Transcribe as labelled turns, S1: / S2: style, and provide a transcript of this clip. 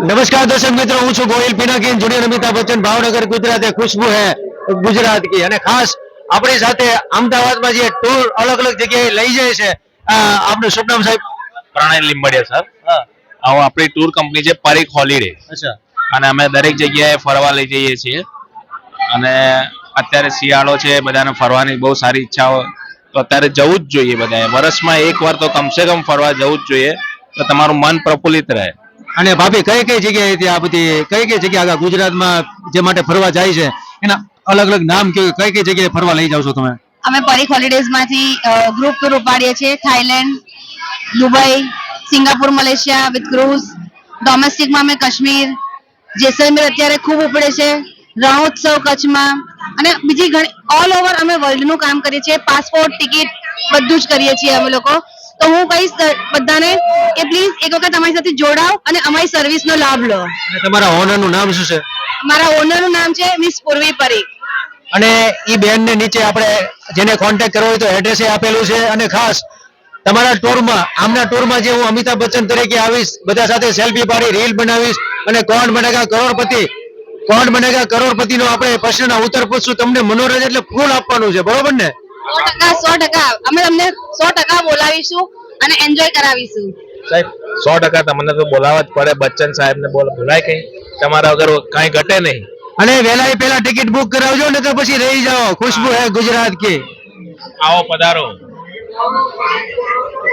S1: नमस्कार दर्शक मित्रों, हूँ छू गोयल पिनाकिन जूनियर अमिताभ बच्चन भावनगर गुजरात खुशबू है गुजरात की અને ખાસ આપણી સાથે અમદાવાદમાં જે ટૂર અલગ અલગ જગ્યાએ લઈ જાય છે આપનું શુભ નામ સાહેબ?
S2: પ્રણય લીંબડિયા સર. આપણી ટૂર કંપની છે પરીખ હોલિડે.
S1: અચ્છા.
S2: અને અમે દરેક જગ્યાએ ફરવા લઈ જઈએ છીએ. અને અત્યારે શિયાળો છે, બધાને ફરવાની બહુ સારી ઈચ્છા હોય તો અત્યારે જવું જ જોઈએ. બધાએ વર્ષમાં એકવાર તો કમસે કમ ફરવા જવું જ જોઈએ, તો તમારું મન પ્રફુલ્લિત રહે.
S1: અને ભાભી કઈ કઈ જગ્યાએથી આ બધી કઈ જગ્યા ગુજરાતમાં જે માટે ફરવા જાય છે એના અલગ અલગ નામ કઈ કઈ જગ્યાએ ફરવા લઈ જાવ છો તમે?
S3: અમે પરીખ હોલિડેઝ માંથી ગ્રુપ ટૂર ઉપાડીએ છીએ. Thailand, Dubai, Singapore, Malaysia with cruise. ડોમેસ્ટિકમાં અમે કાશ્મીર, જેસલમેર અત્યારે ખૂબ ઉપડે છે, રણોત્સવ કચ્છમાં, અને બીજી ઘણી ઓલ ઓવર અમે વર્લ્ડનું કામ કરીએ છીએ. પાસપોર્ટ, ટિકિટ બધું જ કરીએ છીએ અમે લોકો. તો હું કહીશ બધાને કે પ્લીઝ એક વખત અમારી સાથે જોડાઓ અને અમારી સર્વિસનો લાભ લો.
S1: અને તમારા ઓનરનું નામ શું છે?
S3: મારા ઓનરનું નામ છે મિસ પૂર્વી પરીખ.
S1: અને ઈ બેનને નીચે આપણે જેને કોન્ટેક્ટ કરવો હોય તો એડ્રેસ આપેલું છે. અને ખાસ તમારા ટૂરમાં આમના ટૂરમાં જે હું અમિતાભ બચ્ચન તરીકે આવીશ, બધા સાથે સેલ્ફી પાડી રીલ બનાવીશ અને કોણ બનેગા કરોડપતિ નો આપણે પ્રશ્નના ઉત્તર પૂછશું. તમને મનોરંજન એટલે ફૂલ આપવાનું છે, બરોબર ને?
S3: 100% અમે તમને 100% બોલાવીશું અને એન્જોય કરાવીશું.
S2: સાહેબ 100% તમને તો બોલાવવા જ પડે. બચ્ચન સાહેબ ને બોલાય કઈ, તમારા વગર કઈ ઘટે નહીં.
S1: અને વહેલા પહેલા ટિકિટ બુક કરાવજો ને તો પછી રહી જાઓ. ખુશ્બુ હે ગુજરાત की.
S2: આવો પધારો.